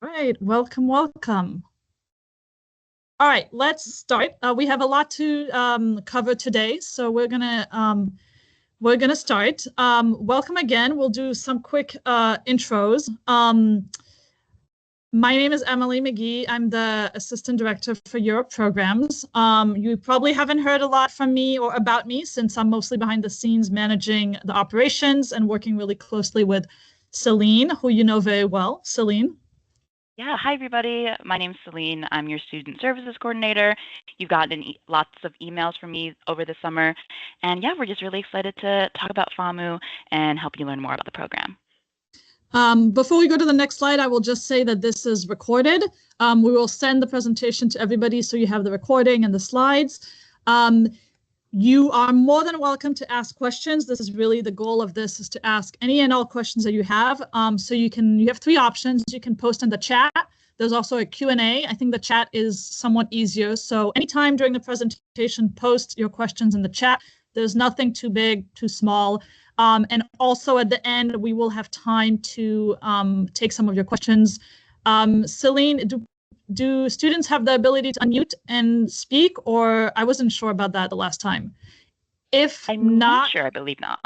Right, welcome, welcome. All right, let's start. We have a lot to cover today, so we're gonna start. Welcome again. We'll do some quick intros. My name is Emily McGee. I'm the Assistant Director for Europe Programs. You probably haven't heard a lot from me or about me since I'm mostly behind the scenes managing the operations and working really closely with Celine, who you know very well. Celine. Yeah, hi everybody. My name's Celine. I'm your Student Services Coordinator. You've gotten lots of emails from me over the summer. And yeah, we're just really excited to talk about FAMU and help you learn more about the program. Before we go to the next slide, I will just say that this is recorded. We will send the presentation to everybody so you have the recording and the slides. You are more than welcome to ask questions. This is really the goal of this, is to ask any and all questions that you have. So you have three options. You can post in the chat. There's also a Q&A. I think the chat is somewhat easier. So anytime during the presentation, post your questions in the chat. There's nothing too big, too small. And also at the end, we will have time to take some of your questions. Celine, do students have the ability to unmute and speak, or I wasn't sure about that the last time? If I'm not sure, I believe not.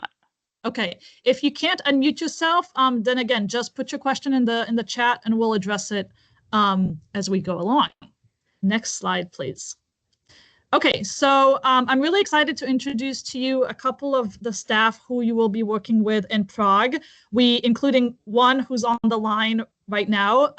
Okay, if you can't unmute yourself, then again, just put your question in the chat and we'll address it as we go along. Next slide, please. Okay, so I'm really excited to introduce to you a couple of the staff who you will be working with in Prague, including one who's on the line right now.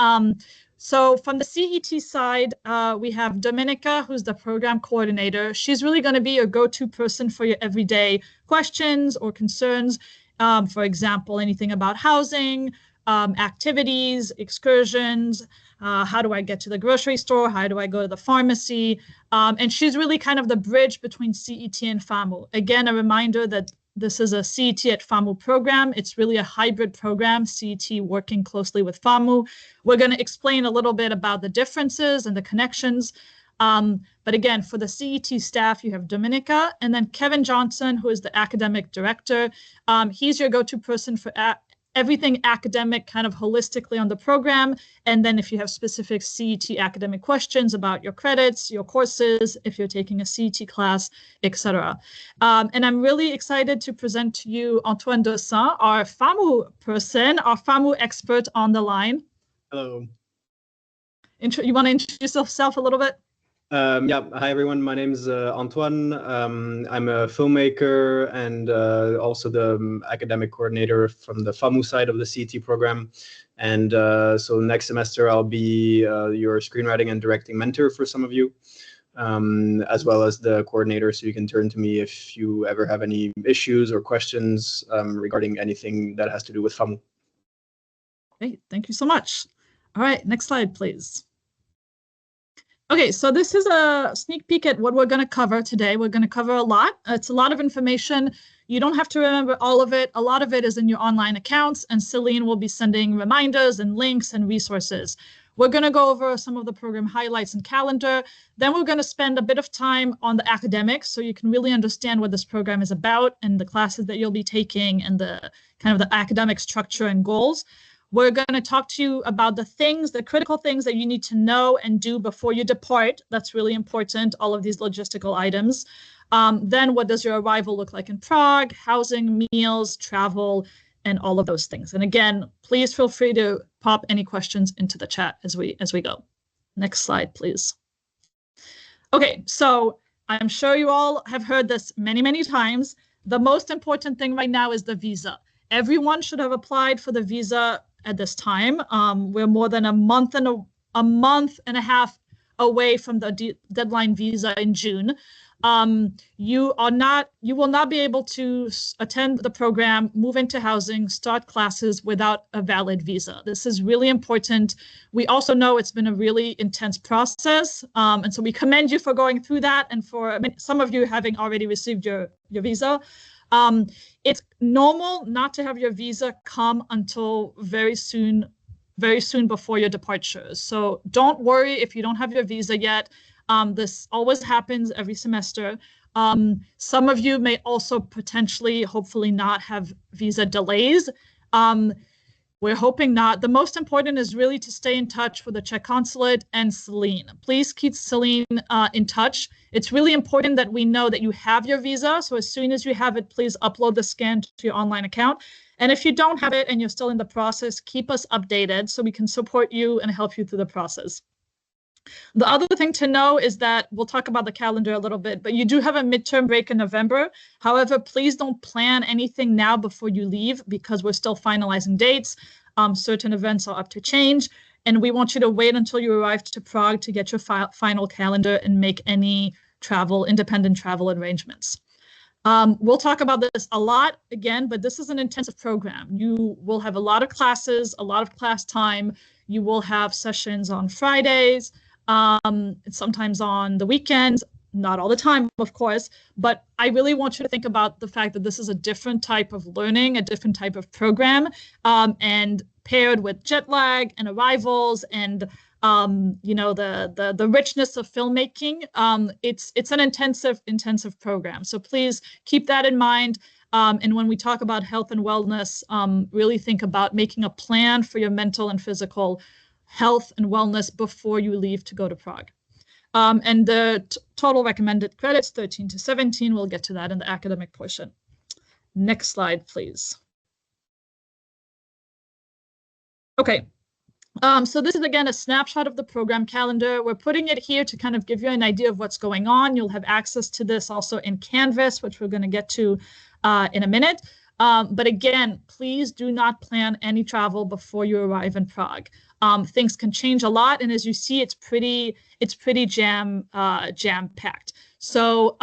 So from the CET side, we have Dominika, who's the program coordinator. She's really going to be your go-to person for your everyday questions or concerns. For example, anything about housing, activities, excursions, how do I get to the grocery store? How do I go to the pharmacy? And she's really kind of the bridge between CET and FAMU. Again, a reminder that this is a CET at FAMU program. It's really a hybrid program, CET working closely with FAMU. We're going to explain a little bit about the differences and the connections. But again, for the CET staff, you have Dominika, and then Kevin Johnson, who is the academic director. He's your go-to person for everything academic, kind of holistically on the program. And then if you have specific CET academic questions about your credits, your courses, if you're taking a CET class, etc. And I'm really excited to present to you Antoine Dossin, our FAMU person, our FAMU expert on the line. Hello. You want to introduce yourself a little bit? Yeah, hi everyone. My name is Antoine. I'm a filmmaker and also the academic coordinator from the FAMU side of the CET program. And so next semester I'll be your screenwriting and directing mentor for some of you, as well as the coordinator. So you can turn to me if you ever have any issues or questions regarding anything that has to do with FAMU. Great, thank you so much. All right, next slide, please. Okay, so this is a sneak peek at what we're going to cover today. We're going to cover a lot. It's a lot of information. You don't have to remember all of it. A lot of it is in your online accounts, and Celine will be sending reminders and links and resources. We're going to go over some of the program highlights and calendar. Then we're going to spend a bit of time on the academics so you can really understand what this program is about and the classes that you'll be taking and the kind of the academic structure and goals. We're going to talk to you about the critical things that you need to know and do before you depart. That's really important, all of these logistical items. Then what does your arrival look like in Prague, housing, meals, travel, and all of those things. And again, please feel free to pop any questions into the chat as we go. Next slide, please. Okay, so I'm sure you all have heard this many, many times. The most important thing right now is the visa. Everyone should have applied for the visa at this time. We're more than a month and a half away from the deadline visa in June. You will not be able to attend the program, move into housing, start classes without a valid visa. This is really important. We also know it's been a really intense process. And so we commend you for going through that and for some of you having already received your visa. It's normal not to have your visa come until very soon before your departure. So don't worry if you don't have your visa yet. This always happens every semester. Some of you may also potentially, hopefully not have visa delays. We're hoping not. The most important is really to stay in touch with the Czech consulate and Celine. Please keep Celine in touch. It's really important that we know that you have your visa. So as soon as you have it, please upload the scan to your online account. And if you don't have it and you're still in the process, keep us updated so we can support you and help you through the process. The other thing to know is that we'll talk about the calendar a little bit, but you do have a midterm break in November. However, please don't plan anything now before you leave because we're still finalizing dates. Certain events are up to change, and we want you to wait until you arrive to Prague to get your final calendar and make any independent travel arrangements. We'll talk about this a lot again, but this is an intensive program. You will have a lot of classes, a lot of class time. You will have sessions on Fridays, sometimes on the weekends, not all the time, of course, but I really want you to think about the fact that this is a different type of learning, a different type of program, and paired with jet lag and arrivals and the richness of filmmaking. It's an intensive program. So please keep that in mind. And when we talk about health and wellness, really think about making a plan for your mental and physical health and wellness before you leave to go to Prague. And the total recommended credits, 13 to 17, we'll get to that in the academic portion. Next slide, please. Okay. So this is, again, a snapshot of the program calendar. We're putting it here to kind of give you an idea of what's going on. You'll have access to this also in Canvas, which we're going to get to in a minute. But again, please do not plan any travel before you arrive in Prague. Things can change a lot, and as you see, it's pretty jam-packed. So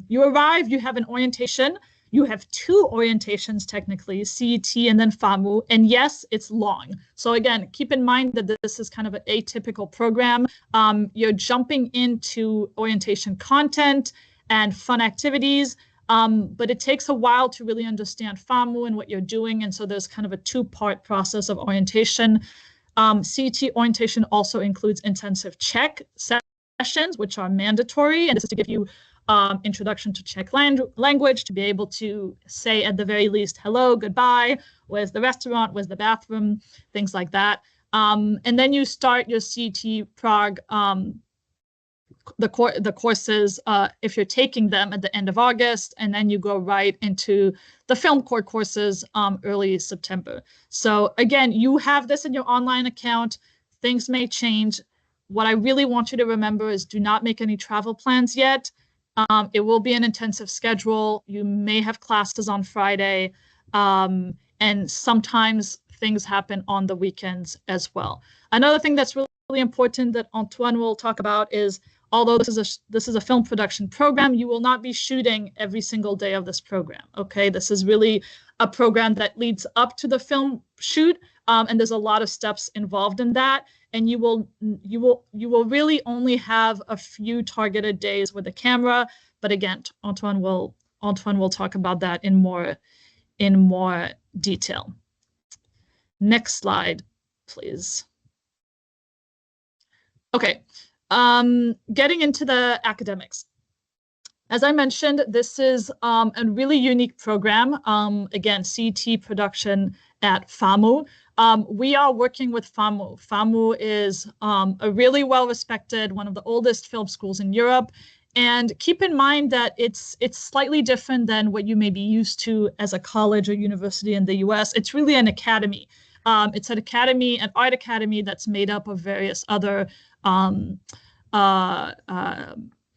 you arrive, you have an orientation. You have 2 orientations, technically, CET and then FAMU. And yes, it's long. So again, keep in mind that this is kind of an atypical program. You're jumping into orientation content and fun activities, but it takes a while to really understand FAMU and what you're doing. And so there's kind of a 2-part process of orientation. CET orientation also includes intensive Czech sessions, which are mandatory. And this is to give you introduction to Czech language, to be able to say at the very least, hello, goodbye, where's the restaurant, where's the bathroom, things like that. And then you start your CET Prague, the courses, if you're taking them at the end of August, and then you go right into the film core courses early September. So again, you have this in your online account. Things may change. What I really want you to remember is do not make any travel plans yet. It will be an intensive schedule. You may have classes on Friday, and sometimes things happen on the weekends as well. Another thing that's really important that Antoine will talk about is, although this is a film production program, you will not be shooting every single day of this program. Okay, this is really a program that leads up to the film shoot, and there's a lot of steps involved in that. And you will really only have a few targeted days with the camera. But again, Antoine will talk about that in more detail. Next slide, please. Okay, getting into the academics. As I mentioned, this is a really unique program. Again, CET production at FAMU. We are working with FAMU. FAMU is a really well-respected, one of the oldest film schools in Europe. And keep in mind that it's slightly different than what you may be used to as a college or university in the US. It's really an academy. It's an academy, an art academy that's made up of various other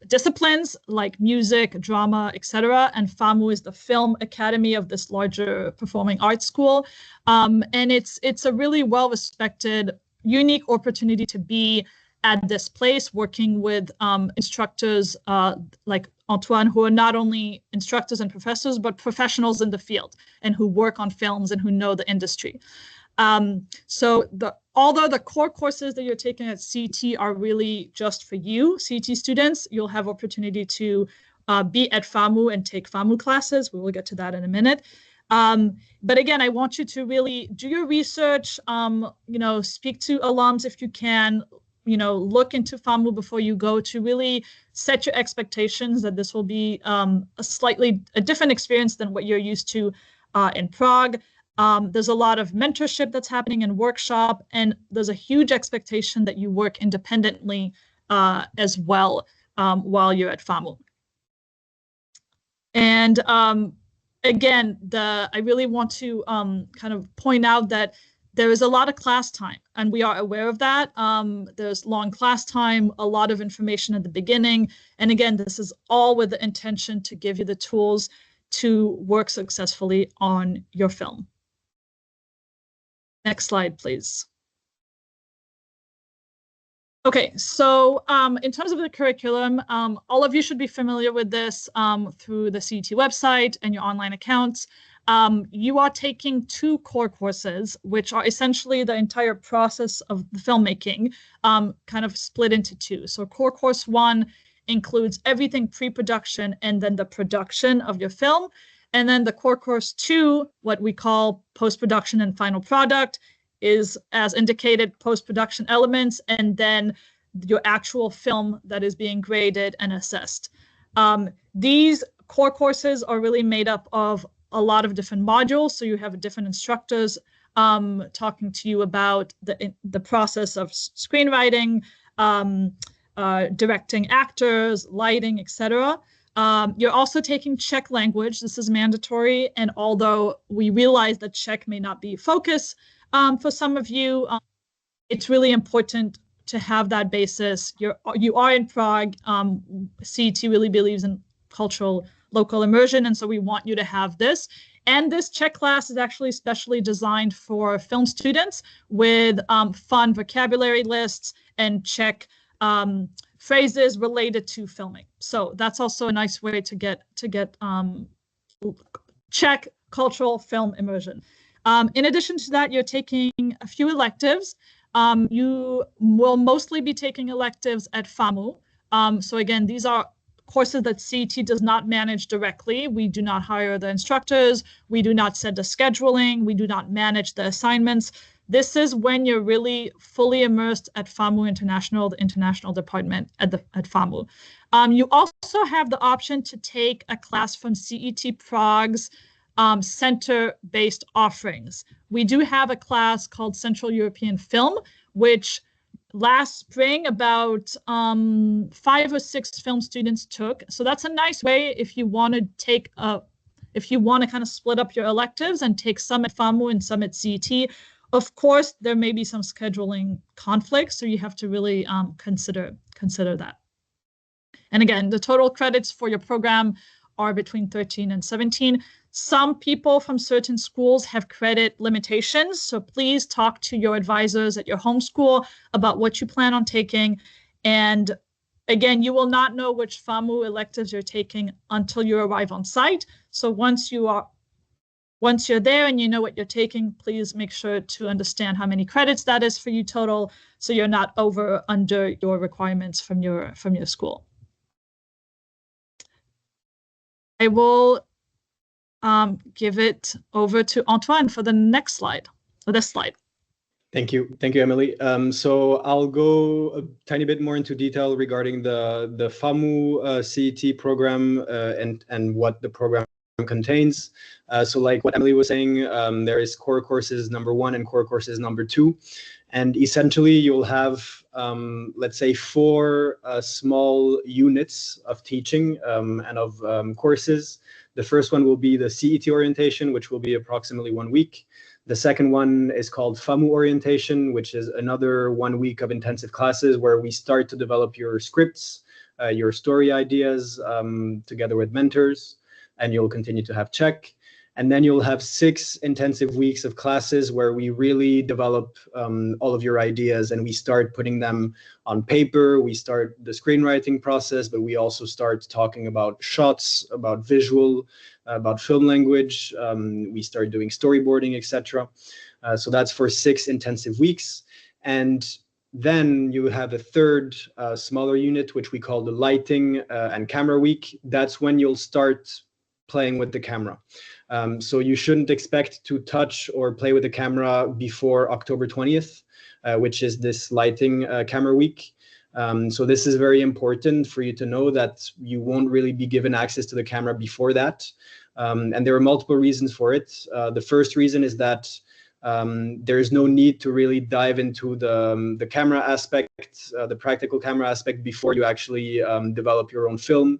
disciplines like music, drama, etc. And FAMU is the film academy of this larger performing arts school. And it's a really well-respected, unique opportunity to be at this place working with instructors like Antoine, who are not only instructors and professors, but professionals in the field and who work on films and who know the industry. So although the core courses that you're taking at CET are really just for you, CET students, you'll have opportunity to be at FAMU and take FAMU classes. We will get to that in a minute. But again, I want you to really do your research, speak to alums if you can, look into FAMU before you go, to really set your expectations that this will be a different experience than what you're used to in Prague. There's a lot of mentorship that's happening in workshop, and there's a huge expectation that you work independently as well while you're at FAMU. And again, I really want to kind of point out that there is a lot of class time, and we are aware of that. There's long class time, a lot of information at the beginning. And again, this is all with the intention to give you the tools to work successfully on your film. Next slide, please. Okay, so in terms of the curriculum, all of you should be familiar with this through the CET website and your online accounts. You are taking 2 core courses, which are essentially the entire process of the filmmaking, kind of split into 2. So core course 1 includes everything pre-production and then the production of your film. And then the core course 2, what we call post-production and final product, is, as indicated, post-production elements, and then your actual film that is being graded and assessed. These core courses are really made up of a lot of different modules. So you have different instructors talking to you about the process of screenwriting, directing actors, lighting, etc. You're also taking Czech language. This is mandatory. And although we realize that Czech may not be focus for some of you, it's really important to have that basis. You are in Prague. CET really believes in cultural local immersion, and so we want you to have this. And this Czech class is actually specially designed for film students with fun vocabulary lists and Czech phrases related to filming. So that's also a nice way to get Czech cultural film immersion. In addition to that, you're taking a few electives. You will mostly be taking electives at FAMU. So again, these are courses that CET does not manage directly. We do not hire the instructors. We do not set the scheduling. We do not manage the assignments. This is when you're really fully immersed at FAMU International, the international department at FAMU. You also have the option to take a class from CET Prague's center-based offerings. We do have a class called Central European Film, which last spring about 5 or 6 film students took. So that's a nice way if you want to kind of split up your electives and take some at FAMU and some at CET. Of course, there may be some scheduling conflicts, so you have to really consider that. And again, the total credits for your program are between 13 and 17. Some people from certain schools have credit limitations, so please talk to your advisors at your home school about what you plan on taking. And again, you will not know which FAMU electives you're taking until you arrive on site. So once you're there and you know what you're taking, please make sure to understand how many credits that is for you total, so you're not under your requirements from your school. I will give it over to Antoine for the next slide, or this slide. Thank you, Emily. So I'll go a tiny bit more into detail regarding the FAMU CET program and what the program contains. So like what Emily was saying, there is core courses number 1 and core courses number 2. And essentially you'll have, let's say, 4 small units of teaching and of courses. The first one will be the CET orientation, which will be approximately 1 week. The second one is called FAMU orientation, which is another 1 week of intensive classes where we start to develop your scripts, your story ideas together with mentors, and you'll continue to have Czech. And then you'll have 6 intensive weeks of classes where we really develop all of your ideas and we start putting them on paper. We start the screenwriting process, but we also start talking about shots, about visual, about film language. We start doing storyboarding, etc. So that's for 6 intensive weeks. And then you have a third smaller unit, which we call the lighting and camera week. That's when you'll start playing with the camera. So you shouldn't expect to touch or play with the camera before October 20th, which is this lighting camera week. So this is very important for you to know that you won't really be given access to the camera before that. And there are multiple reasons for it. The first reason is that there is no need to really dive into the camera aspect, the practical camera aspect, before you actually develop your own film,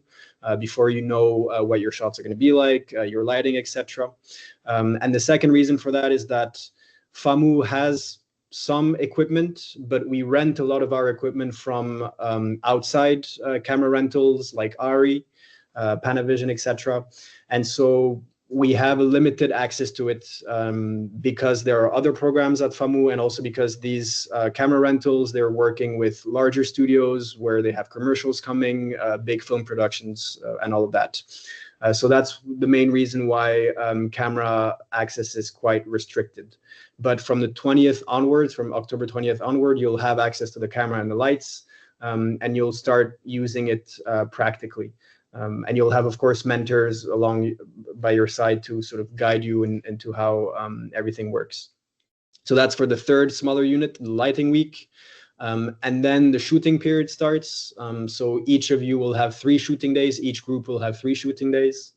before you know what your shots are going to be like, your lighting, etc. And the second reason for that is that FAMU has some equipment, but we rent a lot of our equipment from outside camera rentals like ARRI, Panavision, etc. And so we have a limited access to it because there are other programs at FAMU, and also because these camera rentals, they're working with larger studios where they have commercials coming, big film productions, and all of that. So that's the main reason why camera access is quite restricted. But from the 20th onwards, from October 20th onward, you'll have access to the camera and the lights, and you'll start using it practically. And you'll have, of course, mentors along by your side to sort of guide you into how everything works. So that's for the third smaller unit, the lighting week. And then the shooting period starts. So each of you will have 3 shooting days. Each group will have 3 shooting days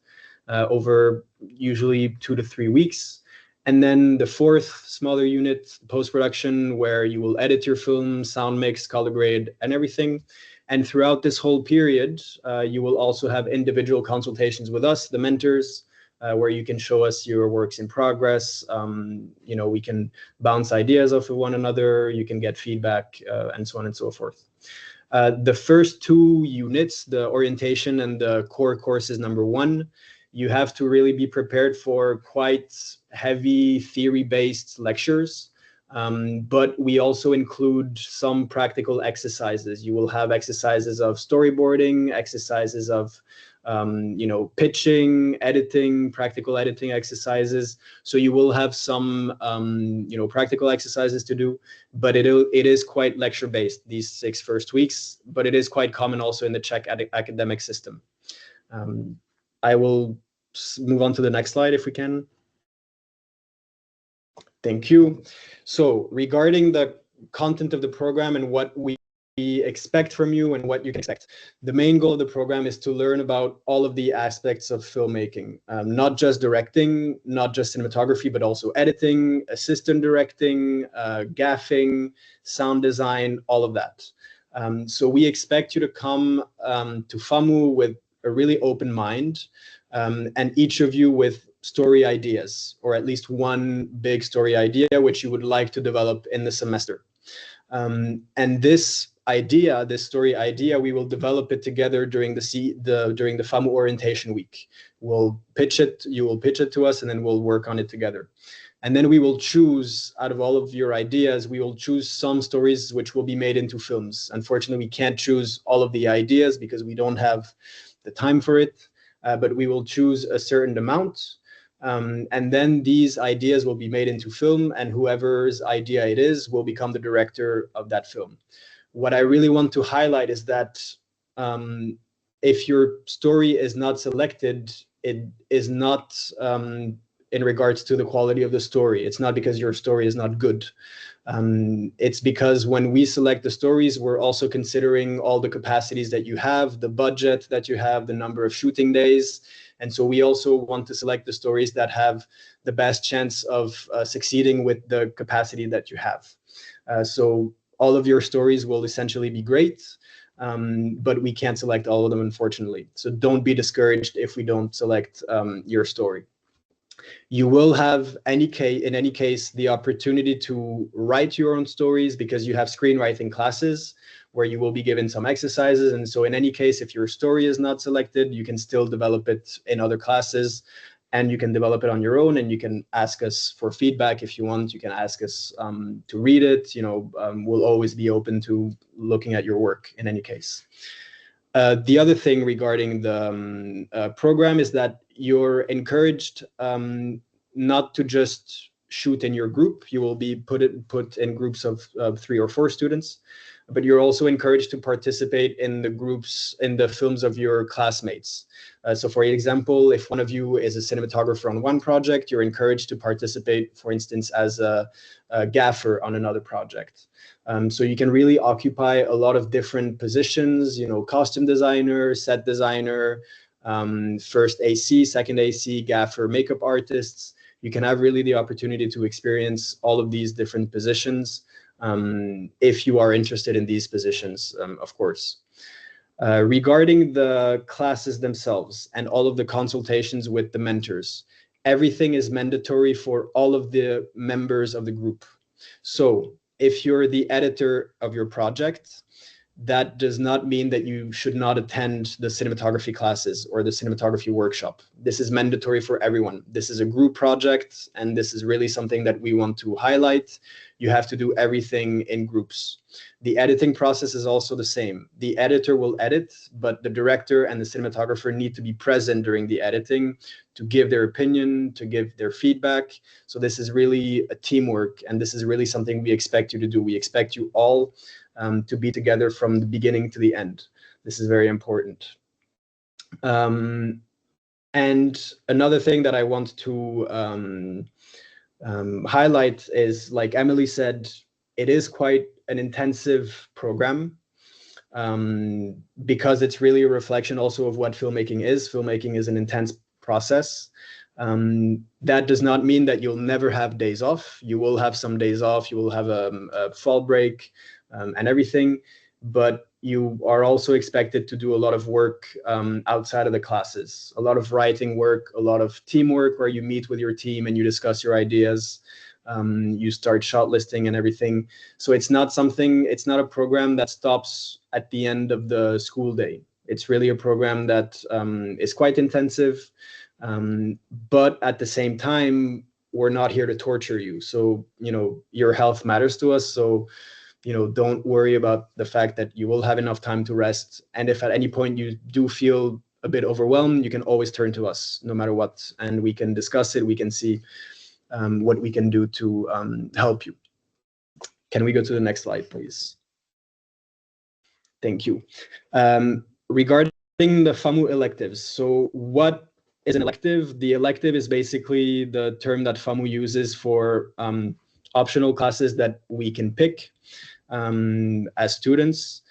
over usually 2 to 3 weeks. And then the fourth smaller unit, post-production, where you will edit your film, sound mix, color grade, and everything. And throughout this whole period, you will also have individual consultations with us, the mentors, where you can show us your works in progress. You know, we can bounce ideas off of one another. You can get feedback, and so on and so forth. The first 2 units, the orientation and the core courses number 1, you have to really be prepared for quite heavy theory-based lectures. But we also include some practical exercises. You will have exercises of storyboarding, exercises of you know, pitching, editing, practical editing exercises. So you will have some you know, practical exercises to do, but it is quite lecture based these 6 first weeks, but it is quite common also in the Czech academic system. I will move on to the next slide if we can. Thank you. So regarding the content of the program and what we expect from you and what you can expect, the main goal of the program is to learn about all of the aspects of filmmaking, not just directing, not just cinematography, but also editing, assistant directing, gaffing, sound design, all of that. So we expect you to come to FAMU with a really open mind, and each of you with story ideas, or at least one big story idea which you would like to develop in the semester. And this idea, this story idea, we will develop it together during the FAMU orientation week. We'll pitch it, you will pitch it to us, and then we'll work on it together. And then we will choose, out of all of your ideas, we will choose some stories which will be made into films. Unfortunately, we can't choose all of the ideas because we don't have the time for it, but we will choose a certain amount. And then these ideas will be made into film, and whoever's idea it is will become the director of that film. What I really want to highlight is that if your story is not selected, it is not in regards to the quality of the story. It's not because your story is not good. It's because when we select the stories, we're also considering all the capacities that you have, the budget that you have, the number of shooting days. And so we also want to select the stories that have the best chance of succeeding with the capacity that you have. So all of your stories will essentially be great, but we can't select all of them, unfortunately. So don't be discouraged if we don't select your story. You will have, in any case, the opportunity to write your own stories because you have screenwriting classes where you will be given some exercises. And so in any case, if your story is not selected, you can still develop it in other classes, and you can develop it on your own, and you can ask us for feedback if you want. You can ask us to read it. You know, we'll always be open to looking at your work in any case. The other thing regarding the program is that you're encouraged not to just shoot in your group. You will be put in groups of 3 or 4 students, but you're also encouraged to participate in the groups, in the films of your classmates. So for example, if one of you is a cinematographer on one project, you're encouraged to participate, for instance, as a gaffer on another project. So you can really occupy a lot of different positions, you know, costume designer, set designer, first AC, second AC, gaffer, makeup artists. You can have really the opportunity to experience all of these different positions if you are interested in these positions, of course. Regarding the classes themselves and all of the consultations with the mentors, everything is mandatory for all of the members of the group. So if you're the editor of your project, that does not mean that you should not attend the cinematography classes or the cinematography workshop. This is mandatory for everyone. This is a group project, and this is really something that we want to highlight. You have to do everything in groups. The editing process is also the same. The editor will edit, but the director and the cinematographer need to be present during the editing to give their opinion, to give their feedback. So this is really a teamwork, and this is really something we expect you to do. We expect you all to be together from the beginning to the end. This is very important. And another thing that I want to highlight is, like Emily said, it is quite an intensive program because it's really a reflection also of what filmmaking is. Filmmaking is an intense process. That does not mean that you'll never have days off. You will have some days off. You will have a fall break and everything, but you are also expected to do a lot of work outside of the classes, a lot of writing work, a lot of teamwork where you meet with your team and you discuss your ideas. You start shortlisting and everything. So it's not a program that stops at the end of the school day. It's really a program that is quite intensive, but at the same time, we're not here to torture you. So, your health matters to us. So, don't worry about the fact that you will have enough time to rest. And if at any point you do feel a bit overwhelmed, you can always turn to us no matter what, and we can discuss it. We can see what we can do to help you. Can we go to the next slide, please? Thank you. Regarding the FAMU electives, so what is an elective? The elective is basically the term that FAMU uses for optional classes that we can pick as students.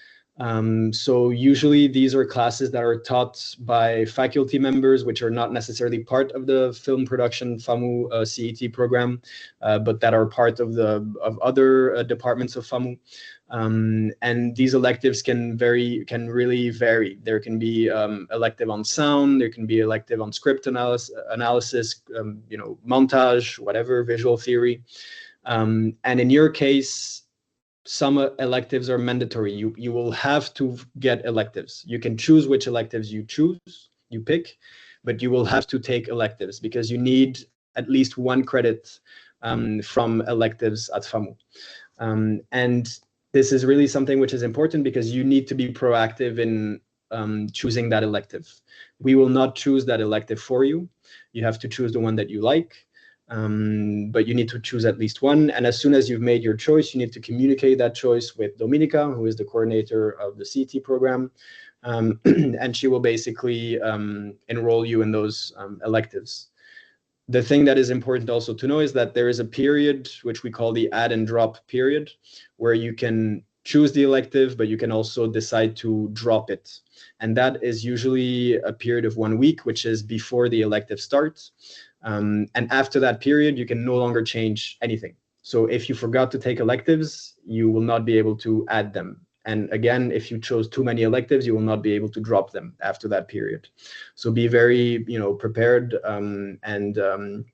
So usually these are classes that are taught by faculty members, which are not necessarily part of the film production FAMU CET program, but that are part of other departments of FAMU. And these electives can really vary. There can be elective on sound, there can be elective on script analysis, montage, whatever, visual theory. And in your case, some electives are mandatory. You will have to get electives. You can choose which electives you pick, but you will have to take electives because you need at least 1 credit from electives at FAMU. And this is really something which is important because you need to be proactive in choosing that elective. We will not choose that elective for you. You have to choose the one that you like. But you need to choose at least one. And as soon as you've made your choice, you need to communicate that choice with Dominica, who is the coordinator of the CET program. And she will basically enroll you in those electives. The thing that is important also to know is that there is a period which we call the add and drop period, where you can choose the elective, but you can also decide to drop it. And that is usually a period of 1 week, which is before the elective starts. And after that period, you can no longer change anything. So if you forgot to take electives, you will not be able to add them. And again, if you chose too many electives, you will not be able to drop them after that period. So be very, prepared and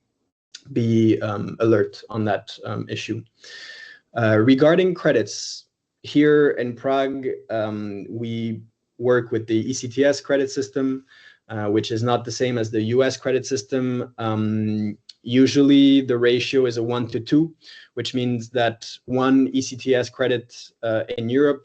be alert on that issue. Regarding credits, here in Prague, we work with the ECTS credit system, which is not the same as the US credit system. Usually the ratio is a 1-to-2, which means that 1 ECTS credit in Europe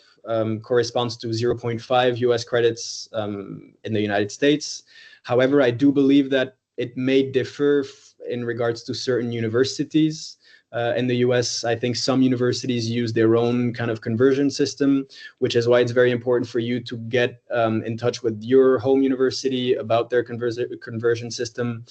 corresponds to 0.5 US credits in the United States. However, I do believe that it may differ in regards to certain universities. In the US, I think some universities use their own kind of conversion system, which is why it's very important for you to get in touch with your home university about their conversion system.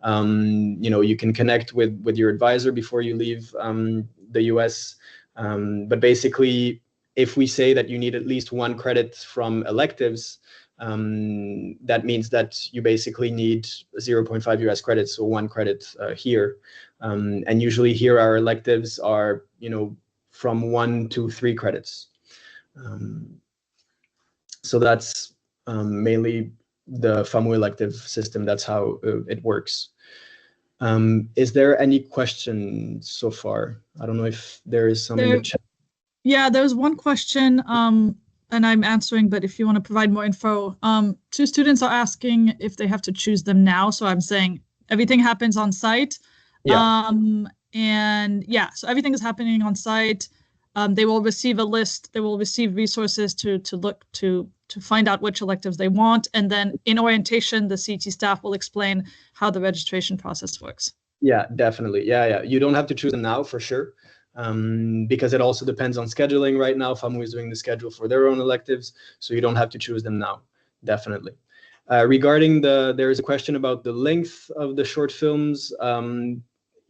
You can connect with your advisor before you leave the US. But basically, if we say that you need at least 1 credit from electives, that means that you basically need 0.5 US credits, so 1 credit here. And usually here our electives are, from 1 to 3 credits. So that's mainly the FAMU elective system. That's how it works. Is there any question so far? I don't know if there is some in the chat. Yeah, there's one question, and I'm answering, but if you want to provide more info, 2 students are asking if they have to choose them now. So I'm saying everything happens on site. Yeah. And yeah, so everything is happening on site. They will receive a list. They will receive resources to look to find out which electives they want. And then in orientation, the CET staff will explain how the registration process works. Yeah, definitely. Yeah. You don't have to choose them now for sure. Because it also depends on scheduling right now. FAMU is doing the schedule for their own electives, so you don't have to choose them now, definitely. Regarding there is a question about the length of the short films.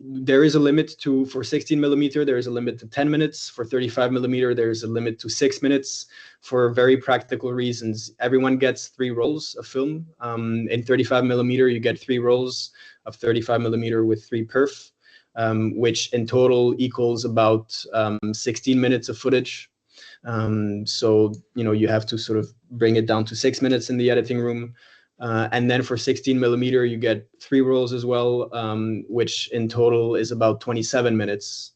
There is a limit for 16 millimeter, there is a limit to 10 minutes. For 35 millimeter, there is a limit to 6 minutes for very practical reasons. Everyone gets 3 rolls of film. In 35 millimeter, you get 3 rolls of 35 millimeter with 3 perf. Which in total equals about 16 minutes of footage. So, you have to sort of bring it down to 6 minutes in the editing room. And then for 16 millimeter, you get 3 rolls as well, which in total is about 27 minutes,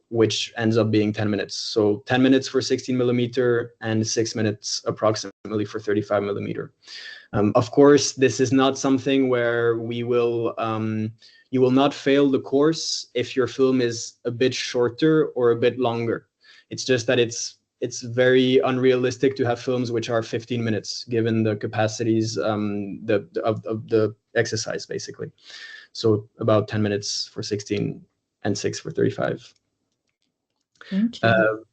which ends up being 10 minutes. So 10 minutes for 16 millimeter and 6 minutes approximately for 35 millimeter. Of course, this is not something where you will not fail the course if your film is a bit shorter or a bit longer. It's just that it's very unrealistic to have films which are 15 minutes, given the capacities of the exercise, basically. So about 10 minutes for 16 and 6 for 35. Thank you.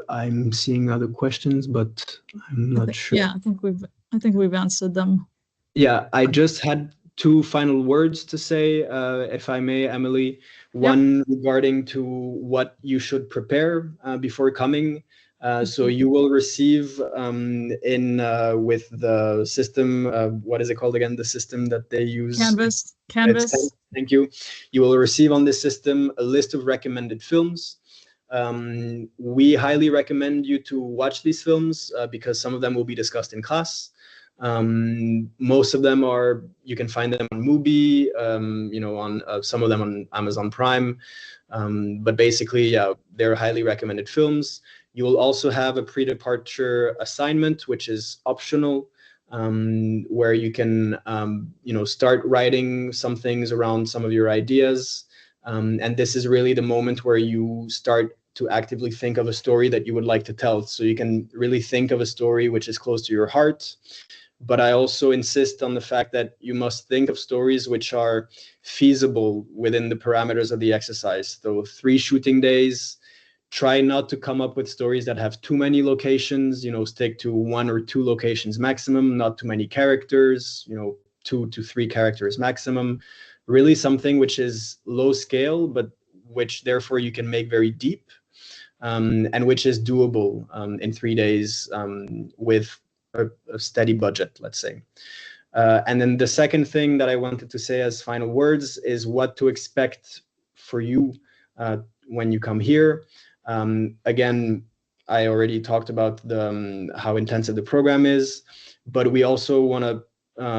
I'm seeing other questions, but I'm not sure. Yeah, I think we've answered them. Yeah, I just had 2 final words to say, if I may, Emily. One regarding to what you should prepare before coming. So you will receive with the system, what is it called again? The system that they use? Canvas. Thank you. You will receive on this system a list of recommended films. We highly recommend you to watch these films because some of them will be discussed in class. Most of them you can find them on Mubi, on some of them on Amazon Prime. But basically, yeah, they're highly recommended films. You will also have a pre-departure assignment, which is optional, where you can, start writing some things around some of your ideas. And this is really the moment where you start to actively think of a story that you would like to tell. So you can really think of a story which is close to your heart. But I also insist on the fact that you must think of stories which are feasible within the parameters of the exercise. So 3 shooting days. Try not to come up with stories that have too many locations, stick to 1 or 2 locations maximum, not too many characters, 2 to 3 characters maximum. Really something which is low scale, but which therefore you can make very deep, and which is doable in 3 days with a steady budget, let's say. And then the second thing that I wanted to say as final words is what to expect for you when you come here. Again, I already talked about how intensive the program is, but we also want to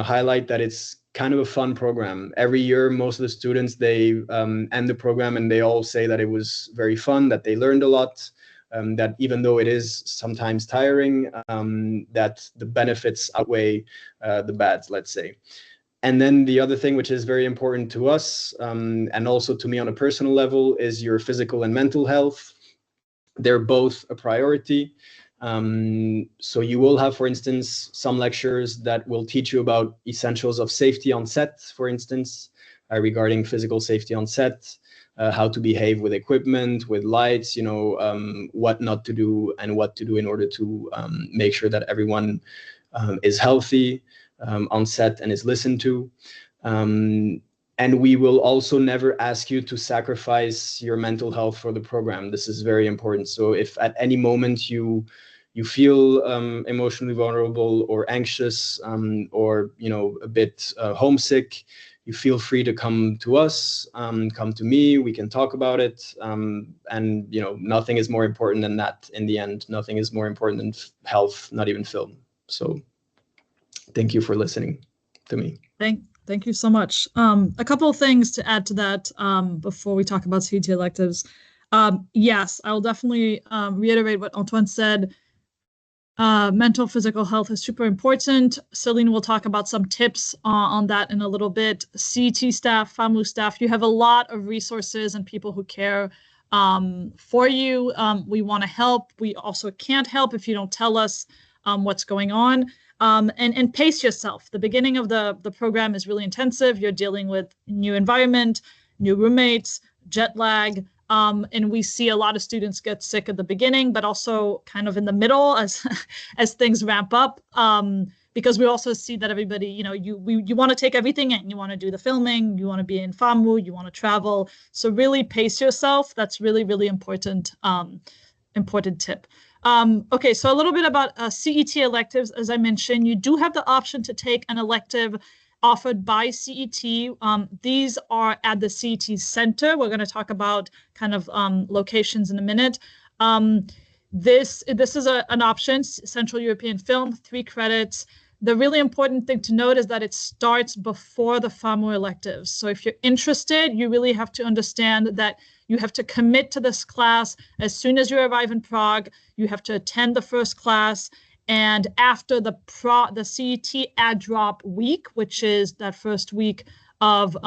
highlight that it's kind of a fun program. Every year, most of the students, they end the program and they all say that it was very fun, that they learned a lot, that even though it is sometimes tiring, that the benefits outweigh the bads, let's say. And then the other thing, which is very important to us, and also to me on a personal level, is your physical and mental health. They're both a priority. So you will have, for instance, some lectures that will teach you about essentials of safety on set, for instance, regarding physical safety on set, how to behave with equipment, with lights, what not to do and what to do in order to make sure that everyone is healthy on set and is listened to. And we will also never ask you to sacrifice your mental health for the program. This is very important. So if at any moment you you feel emotionally vulnerable or anxious, or a bit homesick, you feel free to come to us, come to me. We can talk about it, and nothing is more important than that. In the end, nothing is more important than health, not even film. So, thank you for listening to me. Thank you so much. A couple of things to add to that before we talk about CET electives. Yes, I will definitely reiterate what Antoine said. Mental physical health is super important. Celine will talk about some tips on that in a little bit. CET staff, FAMU staff, you have a lot of resources and people who care for you. We want to help. We also can't help if you don't tell us what's going on. And pace yourself. The beginning of the program is really intensive. You're dealing with new environment, new roommates, jet lag. And we see a lot of students get sick at the beginning, but also kind of in the middle as things ramp up. Because we also see that everybody, you want to take everything in. You want to do the filming, you want to be in FAMU, you want to travel. So really pace yourself. That's really, really important, important tip. Okay, so a little bit about CET electives. As I mentioned, you do have the option to take an elective offered by CET. These are at the CET Center. We're going to talk about kind of locations in a minute. This is an option, Central European Film, 3 credits. The really important thing to note is that it starts before the FAMU electives. So if you're interested, you really have to understand that you have to commit to this class as soon as you arrive in Prague. You have to attend the first class. And after the CET add drop week, which is that first week of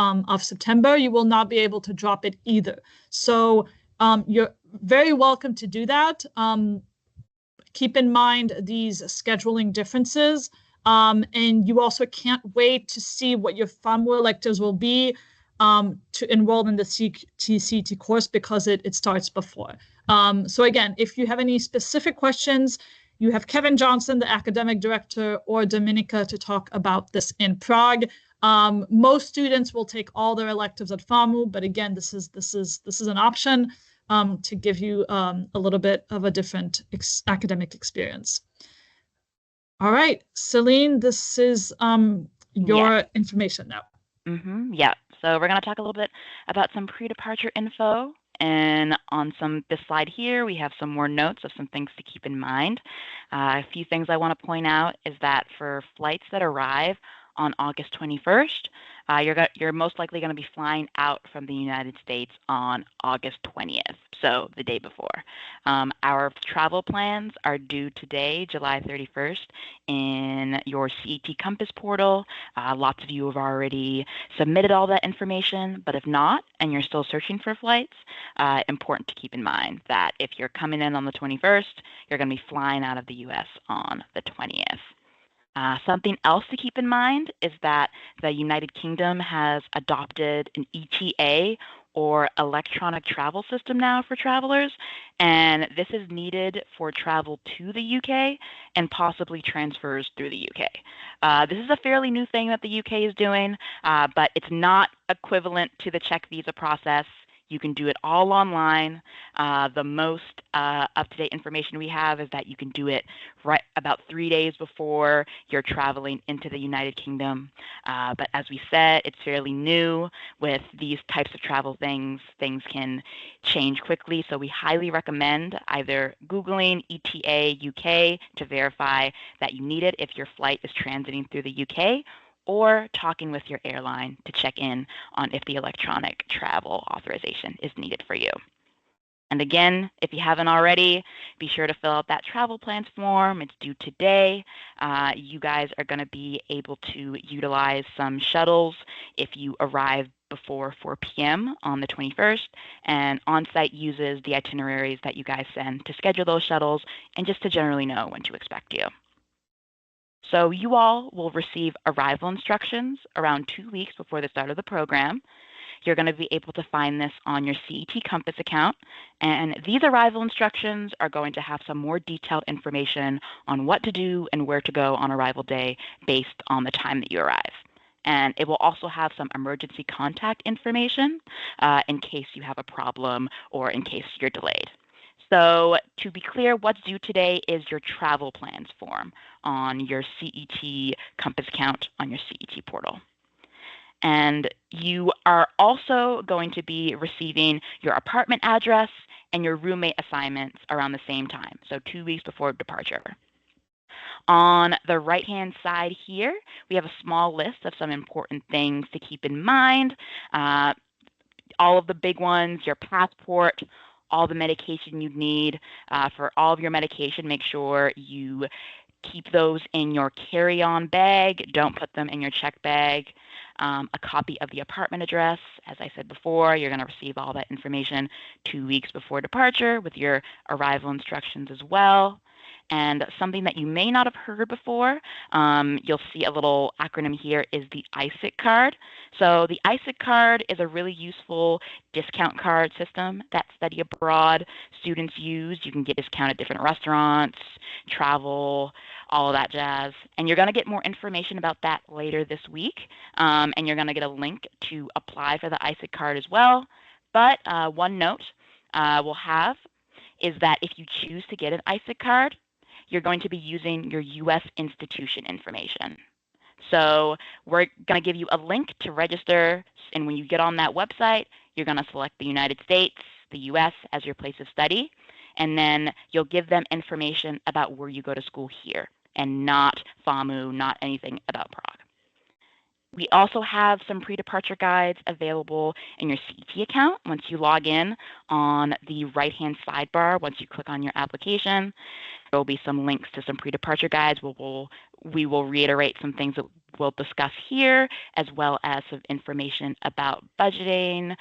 September, you will not be able to drop it either. So you're very welcome to do that. Keep in mind these scheduling differences. And you also can't wait to see what your FAMU electives will be to enroll in the CET course because it starts before. So again, if you have any specific questions, you have Kevin Johnson, the academic director, or Dominika to talk about this in Prague. Most students will take all their electives at FAMU, but again, this is an option to give you a little bit of a different academic experience. All right, Celine, this is your information now. Yeah, so we're going to talk a little bit about some pre-departure info. And on this slide here, we have some more notes of some things to keep in mind. A few things I want to point out is that for flights that arrive on August 21st, you're most likely going to be flying out from the United States on August 20th, so the day before. Our travel plans are due today, July 31st, in your CET Compass portal. Lots of you have already submitted all that information, but if not, and you're still searching for flights, important to keep in mind that if you're coming in on the 21st, you're going to be flying out of the U.S. on the 20th. Something else to keep in mind is that the United Kingdom has adopted an ETA, or electronic travel system, now for travelers, and this is needed for travel to the UK and possibly transfers through the UK. This is a fairly new thing that the UK is doing, but it's not equivalent to the check visa process. You can do it all online. The most up-to-date information we have is that you can do it right about 3 days before you're traveling into the United Kingdom. But as we said, it's fairly new. With these types of travel things can change quickly. So we highly recommend either Googling ETA UK to verify that you need it if your flight is transiting through the UK, or talking with your airline to check in on if the electronic travel authorization is needed for you. And again, if you haven't already, be sure to fill out that travel plans form. It's due today. You guys are going to be able to utilize some shuttles if you arrive before 4 p.m. on the 21st, and OnSite uses the itineraries that you guys send to schedule those shuttles and just to generally know when to expect you. So you all will receive arrival instructions around 2 weeks before the start of the program. You're going to be able to find this on your CET Compass account, and these arrival instructions are going to have some more detailed information on what to do and where to go on arrival day based on the time that you arrive. And it will also have some emergency contact information in case you have a problem or in case you're delayed. So to be clear, what's due today is your travel plans form on your CET Compass account on your CET portal. And you are also going to be receiving your apartment address and your roommate assignments around the same time, so 2 weeks before departure. On the right-hand side here, we have a small list of some important things to keep in mind. All of the big ones, your passport, all the medication you need. For all of your medication, make sure you keep those in your carry-on bag. Don't put them in your check bag. A copy of the apartment address. As I said before, you're going to receive all that information 2 weeks before departure with your arrival instructions as well. And something that you may not have heard before, you'll see a little acronym here, is the ISIC card. So the ISIC card is a really useful discount card system that study abroad students use. You can get discount at different restaurants, travel, all of that jazz. And you're going to get more information about that later this week. And you're going to get a link to apply for the ISIC card as well. But one note we'll have is that if you choose to get an ISIC card, you're going to be using your U.S. institution information. So we're going to give you a link to register, and when you get on that website, you're going to select the United States, the U.S. as your place of study, and then you'll give them information about where you go to school here, and not FAMU, not anything about Prague. We also have some pre-departure guides available in your CET account. Once you log in on the right-hand sidebar, once you click on your application, there will be some links to some pre-departure guides. We will reiterate some things that we'll discuss here, as well as some information about budgeting,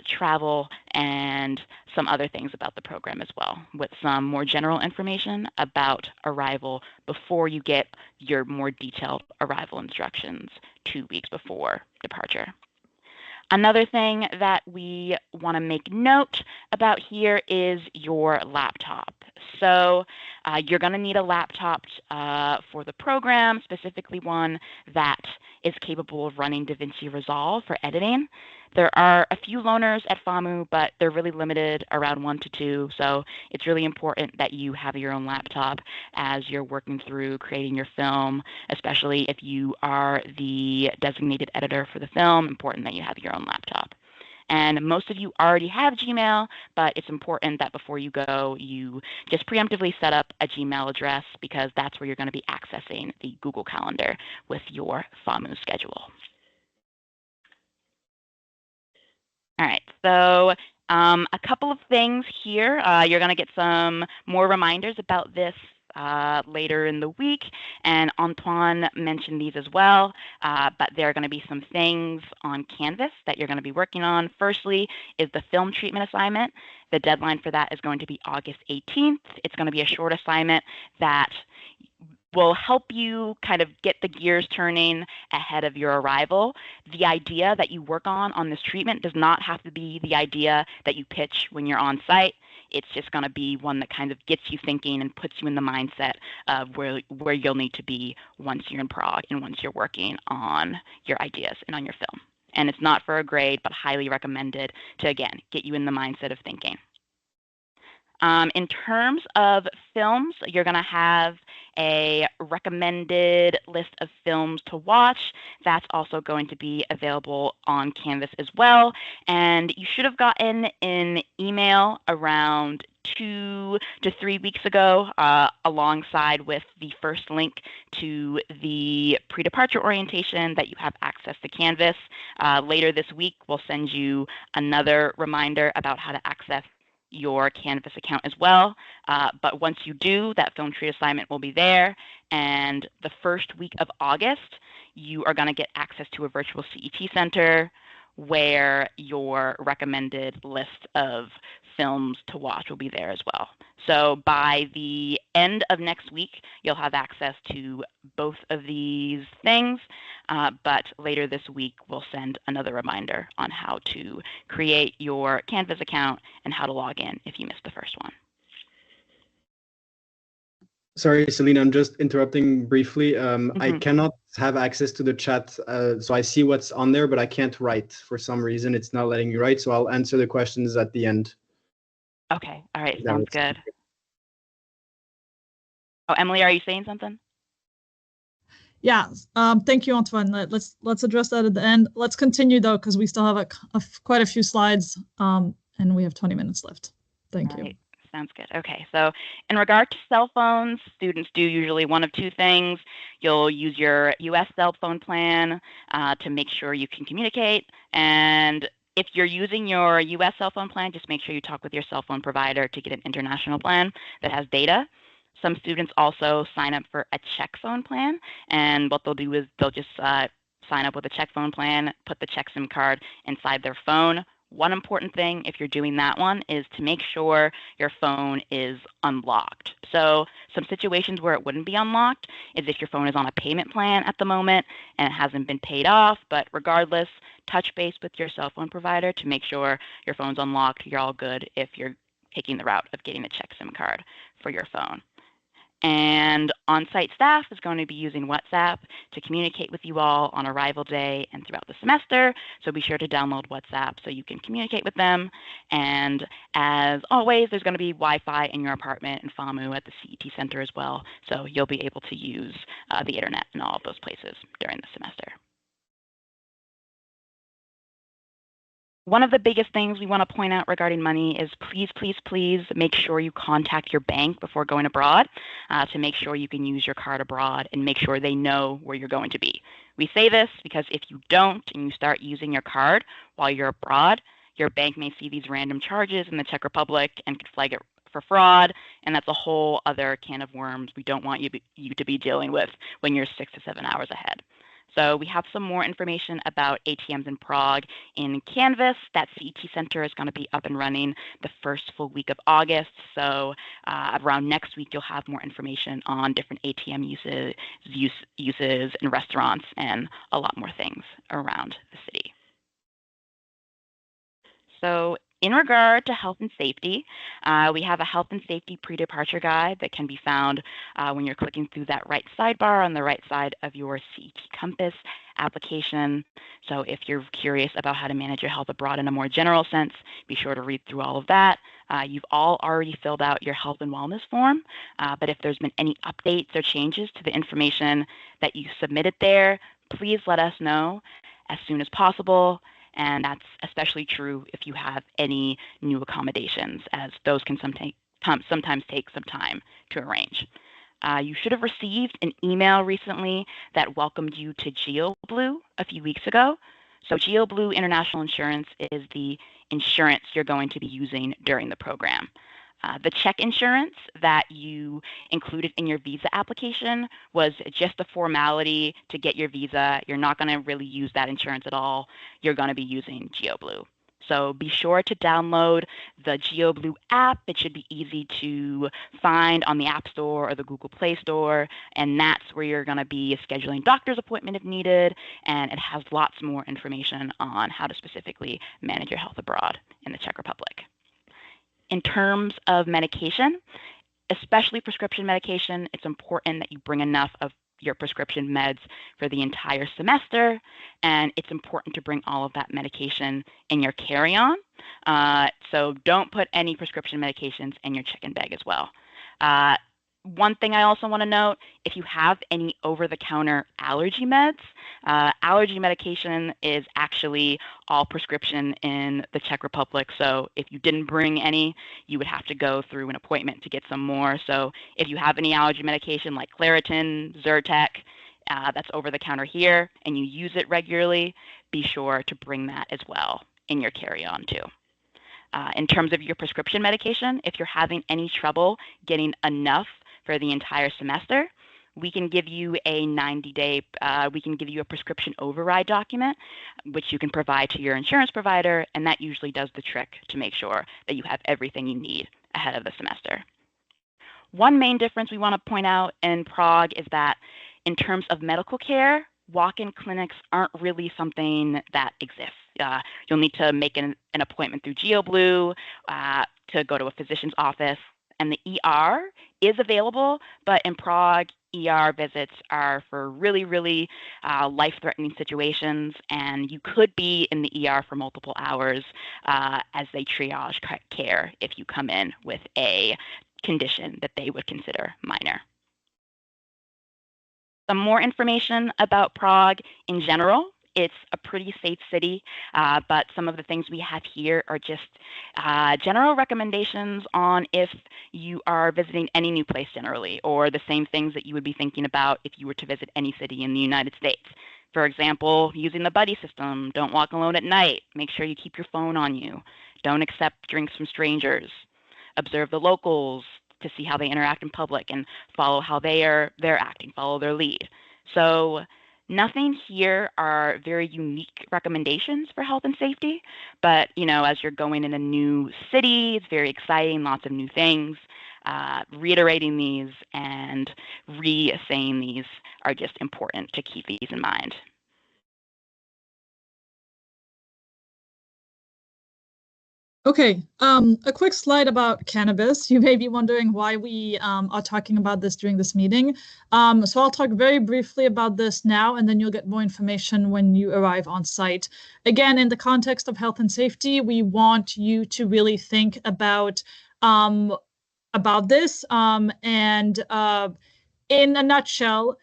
travel, and some other things about the program as well, with some more general information about arrival before you get your more detailed arrival instructions 2 weeks before departure. Another thing that we want to make note about here is your laptop. So you're going to need a laptop for the program, specifically one that is capable of running DaVinci Resolve for editing. There are a few loaners at FAMU, but they're really limited, around 1 to 2. So it's really important that you have your own laptop as you're working through creating your film, especially if you are the designated editor for the film. Important that you have your own laptop. And most of you already have Gmail, but it's important that before you go, you just preemptively set up a Gmail address, because that's where you're going to be accessing the Google Calendar with your FAMU schedule. All right, so a couple of things here. You're going to get some more reminders about this later in the week, and Antoine mentioned these as well, but there are going to be some things on Canvas that you're going to be working on. Firstly is the film treatment assignment. The deadline for that is going to be August 18th. It's going to be a short assignment that will help you kind of get the gears turning ahead of your arrival. The idea that you work on this treatment does not have to be the idea that you pitch when you're on site. It's just going to be one that kind of gets you thinking and puts you in the mindset of where you'll need to be once you're in Prague and once you're working on your ideas and on your film. And it's not for a grade, but highly recommended to, again, get you in the mindset of thinking. In terms of films, you're going to have a recommended list of films to watch. That's also going to be available on Canvas as well. And you should have gotten an email around 2 to 3 weeks ago, alongside with the first link to the pre-departure orientation that you have access to Canvas. Later this week, we'll send you another reminder about how to access your Canvas account as well. But once you do, that film treat assignment will be there. And the first week of August, you are going to get access to a virtual CET center where your recommended list of films to watch will be there as well. So by the end of next week, you'll have access to both of these things, but later this week, we'll send another reminder on how to create your Canvas account and how to log in if you missed the first one. Sorry, Celine, I'm just interrupting briefly. I cannot have access to the chat, so I see what's on there, but I can't write. For some reason, it's not letting me write, so I'll answer the questions at the end. Okay. All right. Sounds good. Oh, Emily, are you saying something? Yeah. Thank you, Antoine. Let's address that at the end. Let's continue though, because we still have quite a few slides, and we have 20 minutes left. Thank you. Right. Sounds good. Okay, so in regard to cell phones, students do usually one of two things. You'll use your US cell phone plan to make sure you can communicate. And if you're using your US cell phone plan, just make sure you talk with your cell phone provider to get an international plan that has data. Some students also sign up for a check phone plan, and what they'll do is they'll just sign up with a check phone plan, put the check SIM card inside their phone. One important thing, if you're doing that one, is to make sure your phone is unlocked. So some situations where it wouldn't be unlocked is if your phone is on a payment plan at the moment and it hasn't been paid off. But regardless, touch base with your cell phone provider to make sure your phone's unlocked. You're all good if you're taking the route of getting the check SIM card for your phone. And on-site staff is going to be using WhatsApp to communicate with you all on arrival day and throughout the semester. So be sure to download WhatsApp so you can communicate with them. And as always, there's going to be Wi-Fi in your apartment and FAMU at the CET Center as well. So you'll be able to use the internet in all of those places during the semester. One of the biggest things we want to point out regarding money is please make sure you contact your bank before going abroad to make sure you can use your card abroad and make sure they know where you're going to be. We say this because if you don't and you start using your card while you're abroad, your bank may see these random charges in the Czech Republic and could flag it for fraud, and that's a whole other can of worms we don't want you to be dealing with when you're 6 to 7 hours ahead. So we have some more information about ATMs in Prague in Canvas. That CET Center is going to be up and running the first full week of August. So around next week, you'll have more information on different ATM uses in restaurants and a lot more things around the city. So in regard to health and safety, we have a health and safety pre-departure guide that can be found when you're clicking through that right sidebar on the right side of your CET Compass application. So if you're curious about how to manage your health abroad in a more general sense, be sure to read through all of that. You've all already filled out your health and wellness form, but if there's been any updates or changes to the information that you submitted there, please let us know as soon as possible. And that's especially true if you have any new accommodations, as those can sometimes take some time to arrange. You should have received an email recently that welcomed you to GeoBlue a few weeks ago. So GeoBlue International Insurance is the insurance you're going to be using during the program. The check insurance that you included in your visa application was just a formality to get your visa. You're not going to really use that insurance at all. You're going to be using GeoBlue. So be sure to download the GeoBlue app. It should be easy to find on the App Store or the Google Play Store. And that's where you're going to be scheduling doctor's appointment if needed. And it has lots more information on how to specifically manage your health abroad in the Czech Republic. In terms of medication, especially prescription medication, it's important that you bring enough of your prescription meds for the entire semester, and it's important to bring all of that medication in your carry-on. So don't put any prescription medications in your check-in bag as well. One thing I also want to note, if you have any over-the-counter allergy meds, allergy medication is actually all prescription in the Czech Republic. So if you didn't bring any, you would have to go through an appointment to get some more. So if you have any allergy medication like Claritin, Zyrtec, that's over-the-counter here, and you use it regularly, be sure to bring that as well in your carry-on too. In terms of your prescription medication, if you're having any trouble getting enough for the entire semester, we can give you a 90-day, we can give you a prescription override document, which you can provide to your insurance provider, and that usually does the trick to make sure that you have everything you need ahead of the semester. One main difference we want to point out in Prague is that in terms of medical care, walk-in clinics aren't really something that exists. You'll need to make an appointment through GeoBlue to go to a physician's office, and the ER is available, but in Prague, ER visits are for really, really life-threatening situations, and you could be in the ER for multiple hours as they triage care if you come in with a condition that they would consider minor. Some more information about Prague in general. It's a pretty safe city, but some of the things we have here are just general recommendations on if you are visiting any new place generally, or the same things that you would be thinking about if you were to visit any city in the United States. For example, using the buddy system, don't walk alone at night, make sure you keep your phone on you, don't accept drinks from strangers, observe the locals to see how they interact in public and follow how they're acting, follow their lead. So nothing here are very unique recommendations for health and safety, but as you're going in a new city, it's very exciting, lots of new things. Reiterating these and re-saying these are just important to keep these in mind. Okay, a quick slide about cannabis. You may be wondering why we are talking about this during this meeting. So I'll talk very briefly about this now, and then you'll get more information when you arrive on site. Again, in the context of health and safety, we want you to really think about this. In a nutshell,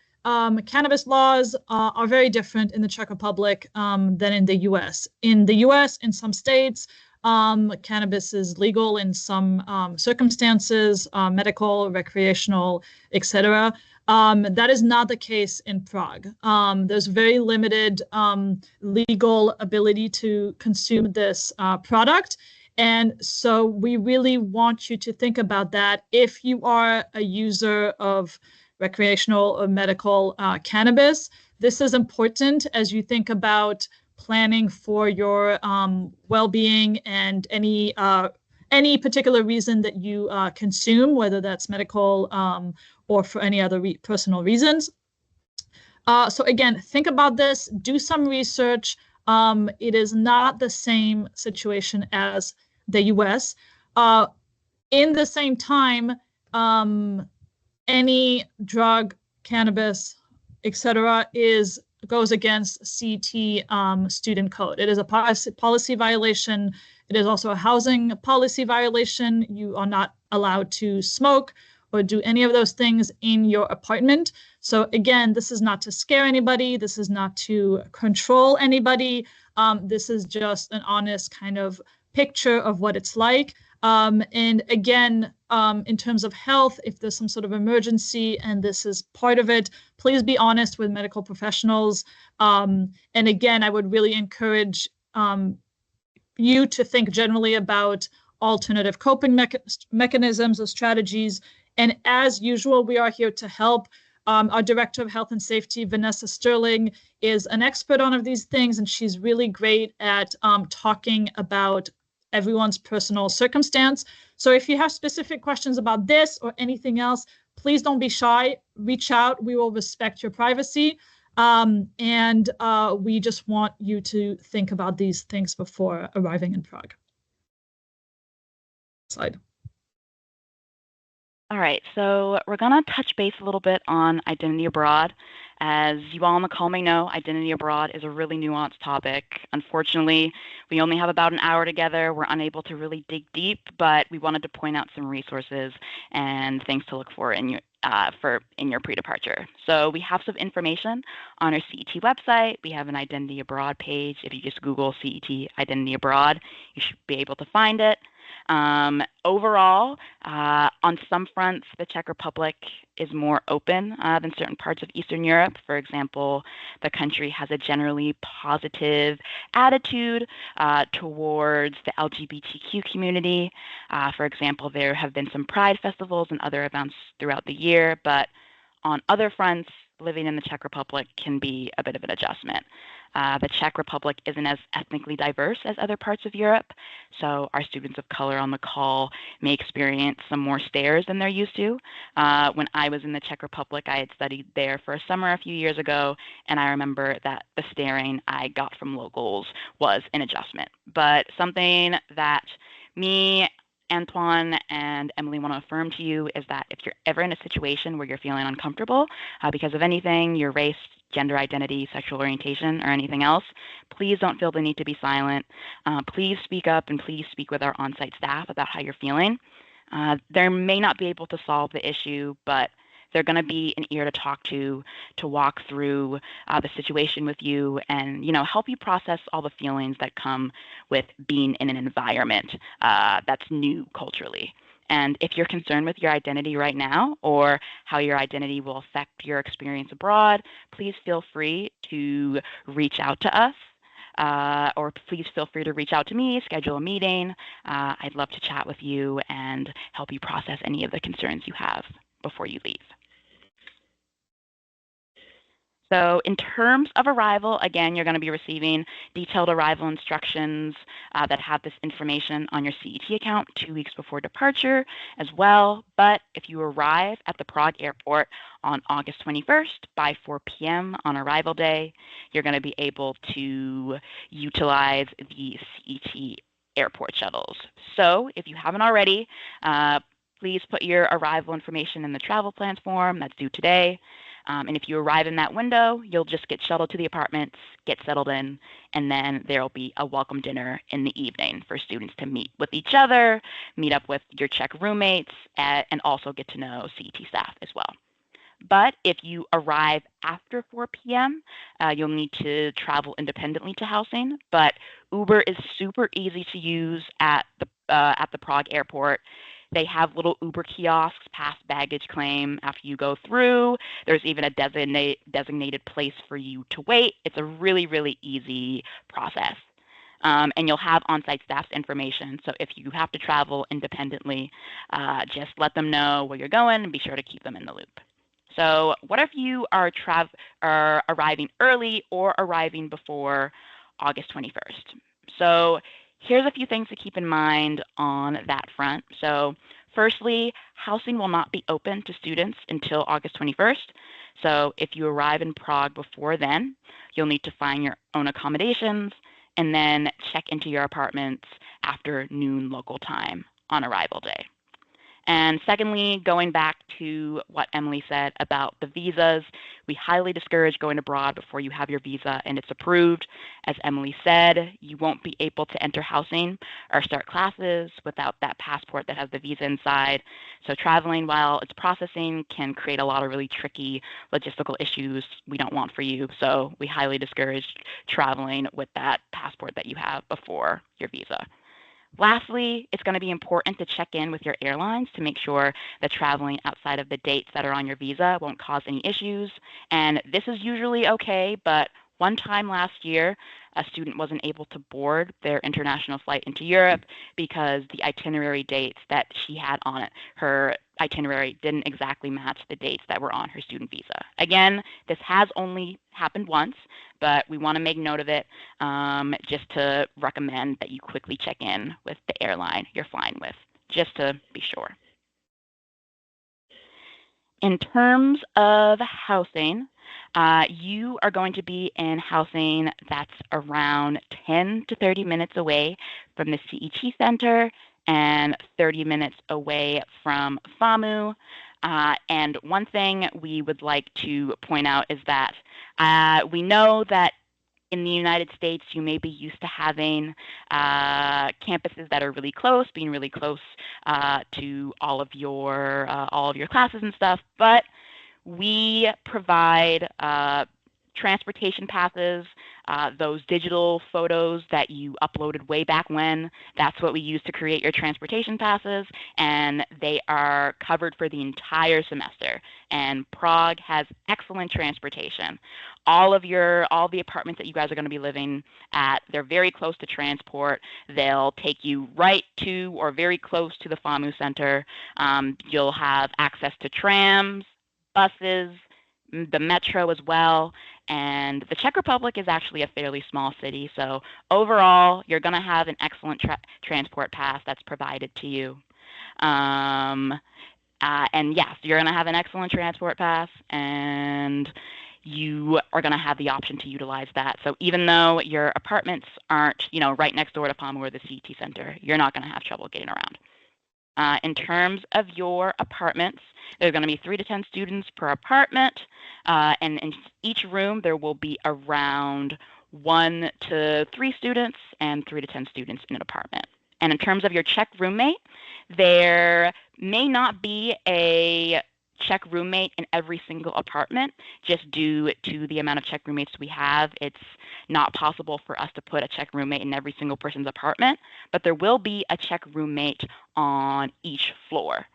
cannabis laws are very different in the Czech Republic than in the US. In the US, in some states, cannabis is legal in some circumstances, medical, recreational, etc. That is not the case in Prague. There's very limited legal ability to consume this product. And so we really want you to think about that if you are a user of recreational or medical cannabis. This is important as you think about planning for your well-being and any particular reason that you consume, whether that's medical or for any other personal reasons. So again, think about this, do some research. It is not the same situation as the US. In the same time, any drug, cannabis, etc., goes against CET student code. It is a policy violation. It is also a housing policy violation. You are not allowed to smoke or do any of those things in your apartment. So again, this is not to scare anybody. This is not to control anybody. This is just an honest kind of picture of what it's like. And again, in terms of health, if there's some sort of emergency and this is part of it, please be honest with medical professionals. And again, I would really encourage you to think generally about alternative coping mechanisms or strategies. And as usual, we are here to help. Our Director of Health and Safety, Vanessa Sterling, is an expert on these things, and she's really great at talking about everyone's personal circumstance. So if you have specific questions about this or anything else, please don't be shy. Reach out. We will respect your privacy. And we just want you to think about these things before arriving in Prague. Slide. All right, so we're going to touch base a little bit on identity abroad. As you all on the call may know, identity abroad is a really nuanced topic. Unfortunately, we only have about an hour together. We're unable to really dig deep, but we wanted to point out some resources and things to look for in your pre-departure. So we have some information on our CET website. We have an identity abroad page. If you just Google CET identity abroad, you should be able to find it. Overall, on some fronts, the Czech Republic is more open than certain parts of Eastern Europe. For example, the country has a generally positive attitude towards the LGBTQ community. For example, there have been some pride festivals and other events throughout the year, but on other fronts, living in the Czech Republic can be a bit of an adjustment. The Czech Republic isn't as ethnically diverse as other parts of Europe, so our students of color on the call may experience some more stares than they're used to. When I was in the Czech Republic, I had studied there for a summer a few years ago, and I remember that the staring I got from locals was an adjustment. But something that me Antoine and Emily want to affirm to you is that if you're ever in a situation where you're feeling uncomfortable because of anything, your race, gender identity, sexual orientation, or anything else, please don't feel the need to be silent. Please speak up and please speak with our on-site staff about how you're feeling. They may not be able to solve the issue, but they're going to be an ear to talk to walk through the situation with you and, help you process all the feelings that come with being in an environment that's new culturally. And if you're concerned with your identity right now or how your identity will affect your experience abroad, please feel free to reach out to us. Or please feel free to reach out to me, schedule a meeting. I'd love to chat with you and help you process any of the concerns you have before you leave. So in terms of arrival, again, you're going to be receiving detailed arrival instructions that have this information on your CET account 2 weeks before departure as well. But if you arrive at the Prague airport on August 21st by 4 p.m. on arrival day, you're going to be able to utilize the CET airport shuttles. So if you haven't already, please put your arrival information in the travel plans form that's due today. And if you arrive in that window, you'll just get shuttled to the apartments, get settled in, and then there'll be a welcome dinner in the evening for students to meet with each other, meet up with your Czech roommates, and also get to know CET staff as well. But if you arrive after 4 p.m., you'll need to travel independently to housing. But Uber is super easy to use at the Prague airport. They have little Uber kiosks past baggage claim after you go through. There's even a designated place for you to wait. It's a really, really easy process. And you'll have on-site staff's information. So if you have to travel independently, just let them know where you're going and be sure to keep them in the loop. So what if you are arriving early or arriving before August 21st? So here's a few things to keep in mind on that front. So firstly, housing will not be open to students until August 21st. So if you arrive in Prague before then, you'll need to find your own accommodations and then check into your apartments after noon local time on arrival day. And secondly, going back to what Emily said about the visas, we highly discourage going abroad before you have your visa and it's approved. As Emily said, you won't be able to enter housing or start classes without that passport that has the visa inside. So traveling while it's processing can create a lot of really tricky logistical issues we don't want for you. So we highly discourage traveling with that passport that you have before your visa. Lastly, it's going to be important to check in with your airlines to make sure that traveling outside of the dates that are on your visa won't cause any issues. And this is usually okay, but one time last year, a student wasn't able to board their international flight into Europe because the itinerary dates that she had on it, her itinerary didn't exactly match the dates that were on her student visa. Again, this has only happened once, but we want to make note of it just to recommend that you quickly check in with the airline you're flying with, just to be sure. In terms of housing, you are going to be in housing that's around 10 to 30 minutes away from the CET Center and 30 minutes away from FAMU. And one thing we would like to point out is that we know that in the United States, you may be used to having campuses that are really close, being really close to all of your classes and stuff. But we provide transportation passes, those digital photos that you uploaded way back when. That's what we use to create your transportation passes, and they are covered for the entire semester. And Prague has excellent transportation. All the apartments that you guys are going to be living at, they're very close to transport. They'll take you right to or very close to the FAMU Center. You'll have access to trams, buses, the metro as well. And the Czech Republic is actually a fairly small city. So overall, you're going to have an excellent transport pass that's provided to you. And yes, you're going to have an excellent transport pass, and you are going to have the option to utilize that. So even though your apartments aren't, right next door to FAMU or the CET Center, you're not going to have trouble getting around. In terms of your apartments, there's going to be 3 to 10 students per apartment, and in each room there will be around 1 to 3 students and 3 to 10 students in an apartment. And in terms of your Czech roommate, there may not be a Czech roommate in every single apartment, just due to the amount of Czech roommates we have. It's not possible for us to put a Czech roommate in every single person's apartment, but there will be a Czech roommate on each floor.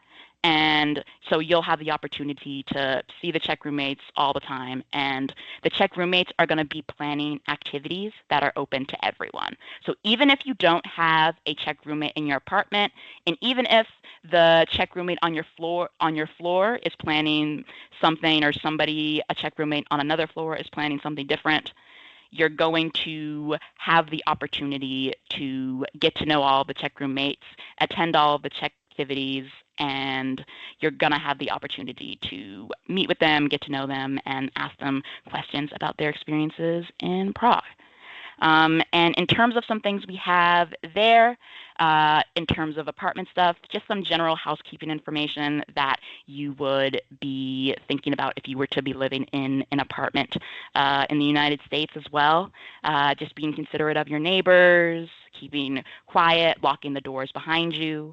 And so you'll have the opportunity to see the Czech roommates all the time. And the Czech roommates are going to be planning activities that are open to everyone. So even if you don't have a Czech roommate in your apartment, and even if the Czech roommate on your floor is planning something, or a Czech roommate on another floor is planning something different, you're going to have the opportunity to get to know all the Czech roommates, attend all of the Czech activities, and you're going to have the opportunity to meet with them, get to know them, and ask them questions about their experiences in Prague. And in terms of some things we have there, in terms of apartment stuff, just some general housekeeping information that you would be thinking about if you were to be living in an apartment in the United States as well. Just being considerate of your neighbors, keeping quiet, locking the doors behind you.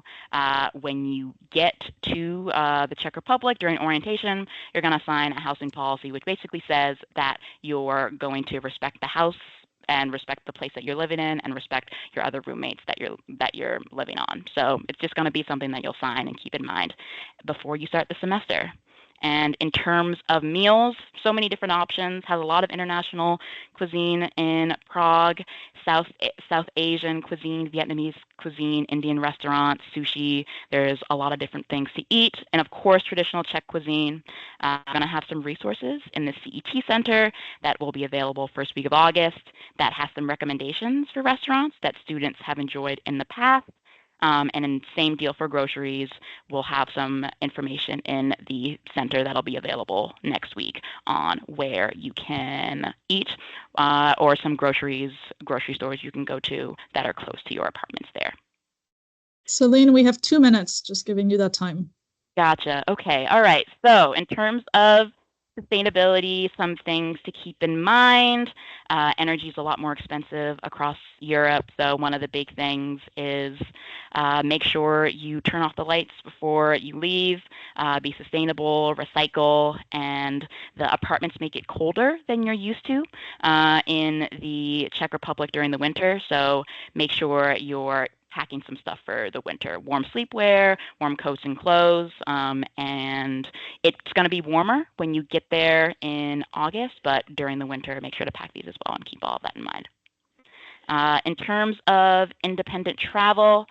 When you get to the Czech Republic during orientation, you're going to sign a housing policy, which basically says that you're going to respect the house and respect the place that you're living in, and respect your other roommates that you're living on. So it's just going to be something that you'll sign and keep in mind before you start the semester. And in terms of meals, so many different options. Has a lot of international cuisine in Prague, South Asian cuisine, Vietnamese cuisine, Indian restaurants, sushi. There's a lot of different things to eat. And of course, traditional Czech cuisine. I'm going to have some resources in the CET Center that will be available first week of August that has some recommendations for restaurants that students have enjoyed in the past. And in same deal for groceries, we'll have some information in the center that'll be available next week on where you can eat, or some grocery stores you can go to that are close to your apartments there. Celine, we have 2 minutes, just giving you that time. Gotcha. Okay. All right. So in terms of sustainability, some things to keep in mind. Energy is a lot more expensive across Europe, so one of the big things is make sure you turn off the lights before you leave, be sustainable, recycle, and the apartments make it colder than you're used to in the Czech Republic during the winter, so make sure you're packing some stuff for the winter. Warm sleepwear, warm coats and clothes, and it's going to be warmer when you get there in August, but during the winter, make sure to pack these as well and keep all of that in mind. In terms of independent travel,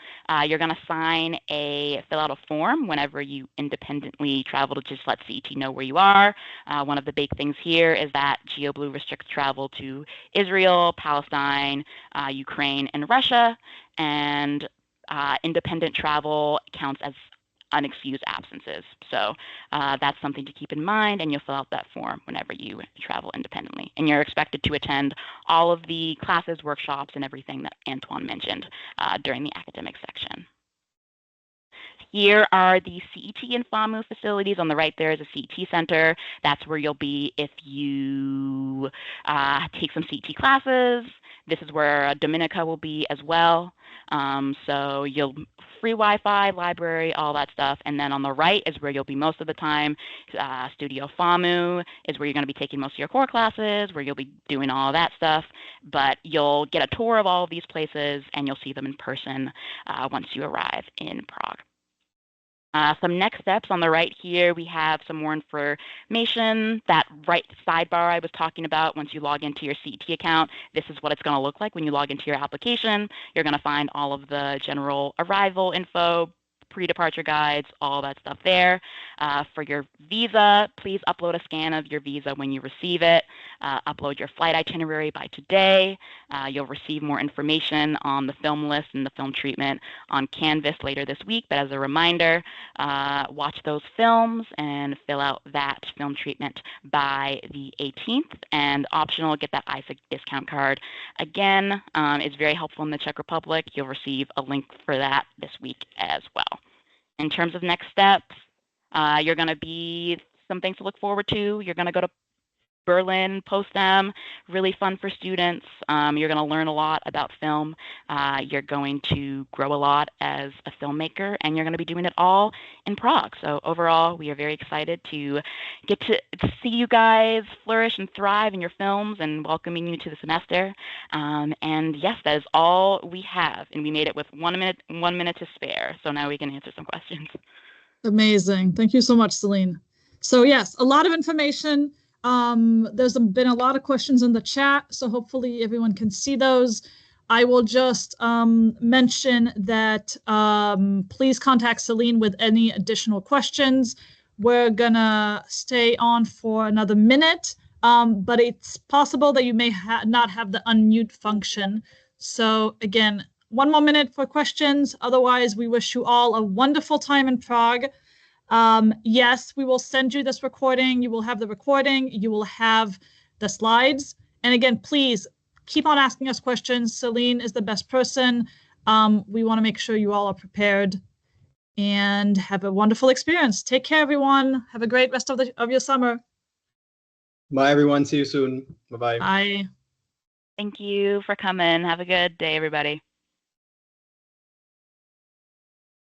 you're going to fill out a form whenever you independently travel to just let CET know where you are. One of the big things here is that GeoBlue restricts travel to Israel, Palestine, Ukraine, and Russia, and independent travel counts as unexcused absences. So that's something to keep in mind, and you'll fill out that form whenever you travel independently. And you're expected to attend all of the classes, workshops, and everything that Antoine mentioned during the academic section. Here are the CET and FAMU facilities. On the right there is a CET center. That's where you'll be if you take some CET classes. This is where Dominica will be as well. So you'll free Wi-Fi, library, all that stuff. And then on the right is where you'll be most of the time. Studio FAMU is where you're going to be taking most of your core classes, where you'll be doing all of that stuff. But you'll get a tour of all of these places, and you'll see them in person once you arrive in Prague. Some next steps on the right here, we have some more information. That right sidebar I was talking about, once you log into your CET account, this is what it's going to look like when you log into your application. You're going to find all of the general arrival info, pre-departure guides, all that stuff there. For your visa, please upload a scan of your visa when you receive it. Upload your flight itinerary by today. You'll receive more information on the film list and the film treatment on Canvas later this week. But as a reminder, watch those films and fill out that film treatment by the 18th. And optional, get that ISA discount card. Again, it's very helpful in the Czech Republic. You'll receive a link for that this week as well. In terms of next steps, you're going to be some things to look forward to. You're going to go to Berlin post-em, really fun for students. You're going to learn a lot about film. You're going to grow a lot as a filmmaker, and you're going to be doing it all in Prague. So overall, we are very excited to get to see you guys flourish and thrive in your films and welcoming you to the semester. And yes, that is all we have, and we made it with 1 minute to spare. So now we can answer some questions. Amazing. Thank you so much, Celine. So yes, a lot of information. There's been a lot of questions in the chat, so hopefully everyone can see those. I will just mention that please contact Celine with any additional questions. We're gonna stay on for another minute, but it's possible that you may not have the unmute function. So again, 1 more minute for questions. Otherwise, we wish you all a wonderful time in Prague. Yes, we will send you this recording. You will have the recording. You will have the slides. And again, please keep on asking us questions. Celine is the best person. We want to make sure you all are prepared and have a wonderful experience. Take care, everyone. Have a great rest of your summer. Bye, everyone. See you soon. Bye-bye. Bye. Thank you for coming. Have a good day, everybody.